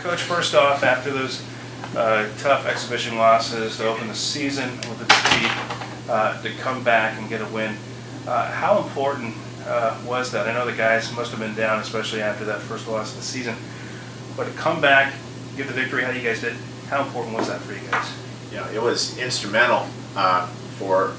Coach, first off, after those tough exhibition losses to open the season with a defeat, to come back and get a win, how important was that? I know the guys must have been down, especially after that first loss of the season, but to come back, get the victory, how you guys did, how important was that for you guys? Yeah, it was instrumental for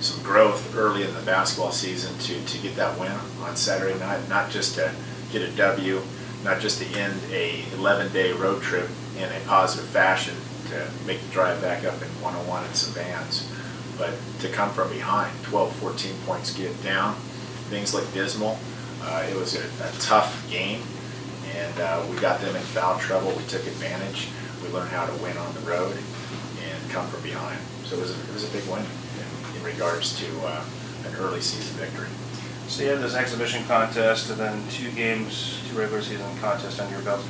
some growth early in the basketball season to get that win on Saturday night, not just to get a W, not just to end a 11-day road trip in a positive fashion to make the drive back up in 101 and some bands, but to come from behind, 12, 14 points get down, things look dismal. It was a tough game, and we got them in foul trouble. We took advantage. We learned how to win on the road and come from behind. So it was a big win in regards to an early season victory. So you had this exhibition contest and then 2 games, 2 regular season contests under your belt.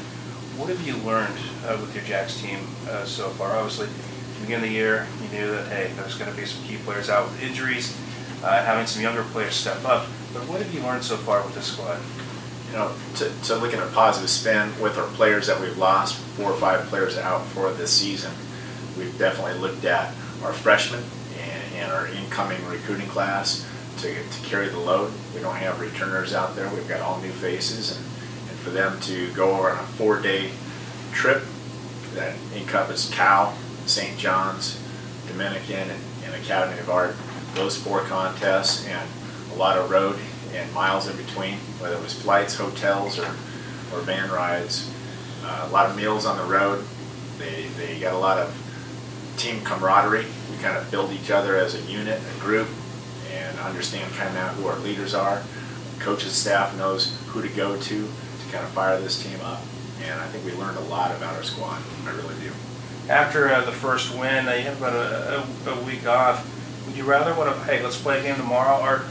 What have you learned with your Jacks team so far? Obviously, at the beginning of the year, you knew that, hey, there's going to be some key players out with injuries, having some younger players step up. But what have you learned so far with this squad? You know, to look at a positive spin with our players that we've lost, 4 or 5 players out for this season, we've definitely looked at our freshmen and our incoming recruiting class to carry the load. We don't have returners out there. We've got all new faces, and for them to go over on a 4-day trip that encompassed Cal, St. John's, Dominican, and Academy of Art, those 4 contests, and a lot of road and miles in between, whether it was flights, hotels, or van rides, a lot of meals on the road. They got a lot of team camaraderie. We kind of build each other as a unit, a group, and understand kind of who our leaders are. Coach's staff knows who to go to kind of fire this team up, and I think we learned a lot about our squad. I really do. After the first win, you have about a week off. Would you rather want to, hey, let's play a game tomorrow, or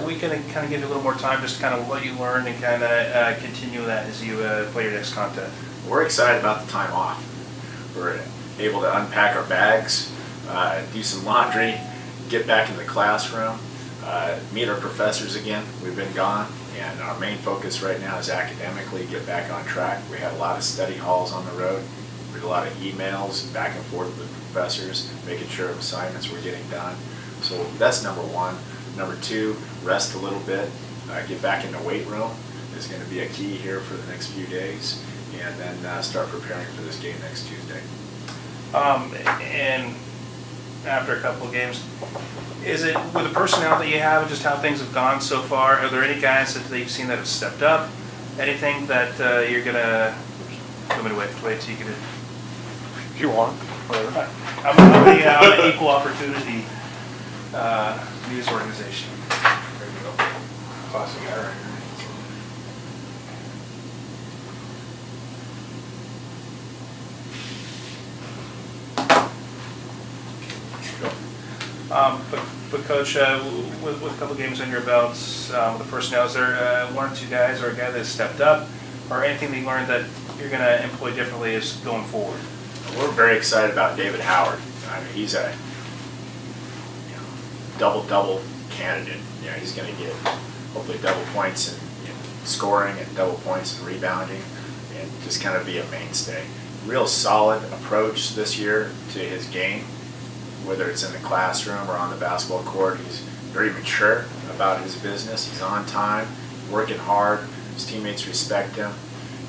we can kind of give you a little more time just to kind of what you learned and kind of continue that as you play your next contest? We're excited about the time off. We're able to unpack our bags, do some laundry, get back in the classroom, meet our professors again. We've been gone, and our main focus right now is academically get back on track. We had a lot of study halls on the road. We had a lot of emails back and forth with professors, making sure assignments were getting done. So that's number 1. Number 2, rest a little bit, get back in the weight room is going to be a key here for the next few days, and then start preparing for this game next Tuesday. And after a couple of games, is it with the personnel that you have and just how things have gone so far, are there any guys that you've seen that have stepped up? Anything that you're going to, I'm going to wait till you get it. If you want. Whatever. I'm an equal opportunity news organization. There you go. Classic guy right here. But Coach, with a couple games on your belts, with the personnel, is there 1 or 2 guys or a guy that stepped up, or anything that you learned that you're going to employ differently as going forward? We're very excited about David Howard. I mean, he's a double-double candidate. He's going to get hopefully double points in scoring and double points in rebounding, and just kind of be a mainstay. Real solid approach this year to his game, whether it's in the classroom or on the basketball court. He's very mature about his business. He's on time, working hard. His teammates respect him,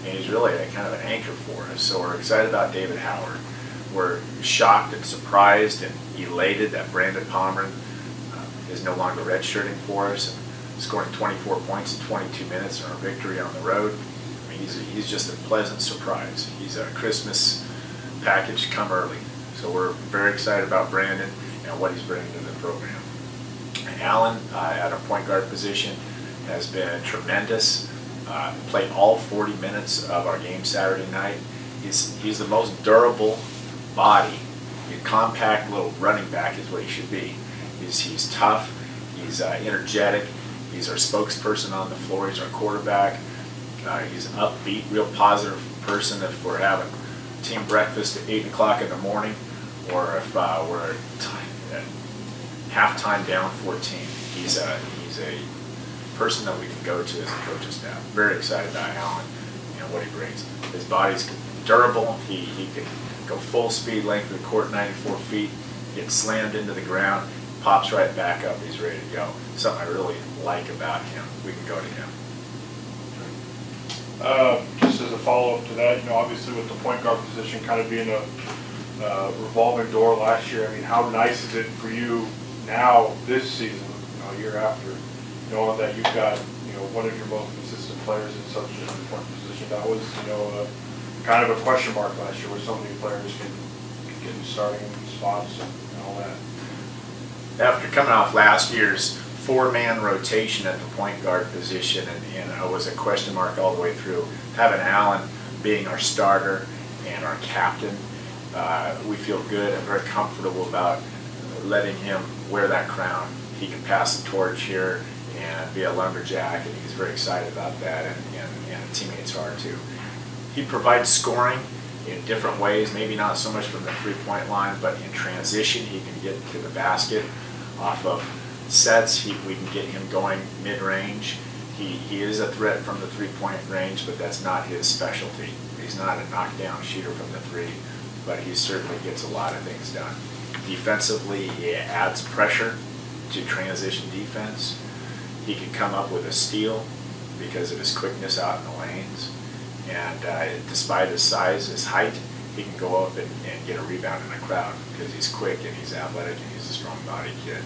and he's really a kind of an anchor for us. So we're excited about David Howard. We're shocked and surprised and elated that Brandon Pomeran is no longer redshirting for us, and scoring 24 points in 22 minutes in our victory on the road. I mean, he's just a pleasant surprise. He's a Christmas package come early. So we're very excited about Brandon and what he's bringing to the program. Allen, at a point guard position, has been tremendous. Played all 40 minutes of our game Saturday night. He's the most durable body. A compact little running back is what he should be. He's tough. He's energetic. He's our spokesperson on the floor. He's our quarterback. He's an upbeat, real positive person. If we're having team breakfast at 8 o'clock in the morning, or if we're at halftime down 14, he's a person that we can go to as a coaching staff. Very excited about Allen and what he brings. His body's durable. He can go full speed, length of the court, 94 feet, gets slammed into the ground, pops right back up, he's ready to go. Something I really like about him. We can go to him. Just as a follow-up to that, obviously with the point guard position kind of being a revolving door last year, I mean, how nice is it for you now this season, a year after, knowing that you've got, one of your most consistent players in such an important position? That was, kind of a question mark last year where so many players can get in starting spots and all that. After coming off last year's 4-man rotation at the point guard position, and it was a question mark all the way through, having Allen being our starter and our captain, we feel good and very comfortable about letting him wear that crown. He can pass the torch here and be a lumberjack, and he's very excited about that, and teammates are too. He provides scoring in different ways, maybe not so much from the three-point line, but in transition he can get to the basket off of sets. We can get him going mid-range. He is a threat from the three-point range, but that's not his specialty. He's not a knockdown shooter from the three, but he certainly gets a lot of things done. Defensively, he adds pressure to transition defense. He can come up with a steal because of his quickness out in the lanes. And despite his size, his height, he can go up and get a rebound in a crowd because he's quick and he's athletic and he's a strong body kid.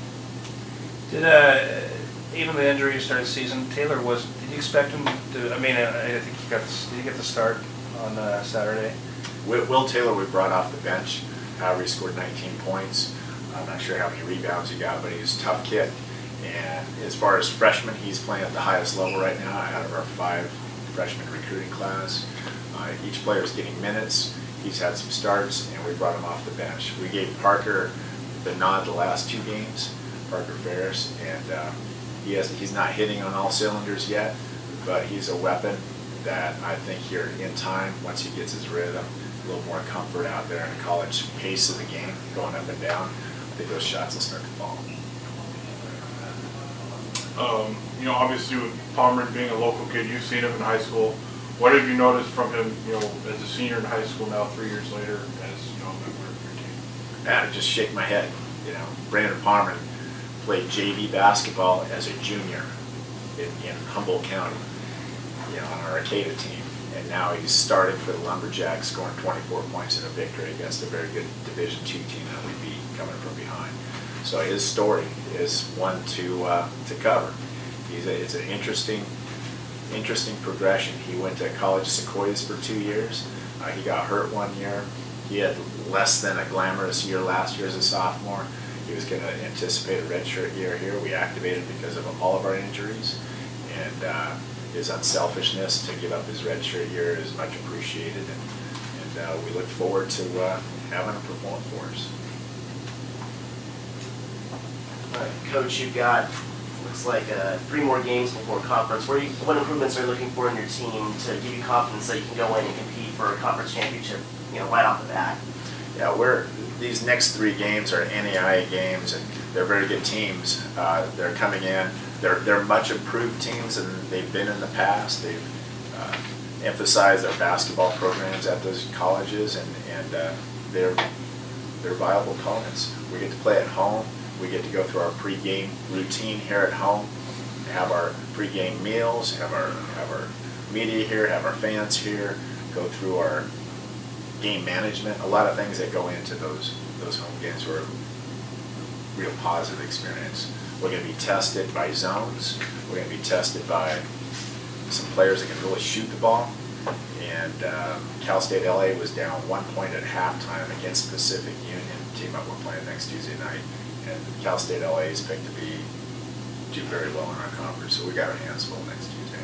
Did even the injury to start the season, Taylor did you expect him to, I think did he get the start on Saturday? Will Taylor we brought off the bench. However, he scored 19 points. I'm not sure how many rebounds he got, but he's a tough kid. And as far as freshman, he's playing at the highest level right now out of our 5 freshman recruiting class. Each player is getting minutes. He's had some starts, and we brought him off the bench. We gave Parker the nod the last 2 games, Parker Ferris, and he's not hitting on all cylinders yet, but he's a weapon that I think here in time, once he gets his rhythm, a little more comfort out there in the college pace of the game, going up and down, I think those shots will start to fall. Obviously with Palmer being a local kid, you've seen him in high school. What have you noticed from him, as a senior in high school now, 3 years later, as, a member of your team? I just shake my head. Brandon Palmer played JV basketball as a junior in Humboldt County, on our Arcata team. And now he's starting for the Lumberjacks, scoring 24 points in a victory against a very good Division II team that we beat coming from behind. So his story is one to cover. It's an interesting progression. He went to College of Sequoias for 2 years. He got hurt 1 year. He had less than a glamorous year last year as a sophomore. He was going to anticipate a redshirt year here. We activated because of all of our injuries, and his unselfishness to give up his redshirt year is much appreciated, and we look forward to having him perform for us. Coach, you've got, looks like 3 more games before conference. What improvements are you looking for in your team to give you confidence that you can go in and compete for a conference championship, right off the bat? Yeah, these next 3 games are NAIA games, and they're very good teams. They're coming in. They're much improved teams than they've been in the past. They've emphasized their basketball programs at those colleges, and they're viable opponents. We get to play at home. We get to go through our pregame routine here at home, have our pregame meals, have our media here, have our fans here, go through our game management. A lot of things that go into those home games were a real positive experience. We're going to be tested by zones. We're going to be tested by some players that can really shoot the ball. And Cal State LA was down 1 point at halftime against Pacific Union, team that we're playing next Tuesday night. And Cal State LA is picked to do very well in our conference, so we got our hands full next Tuesday.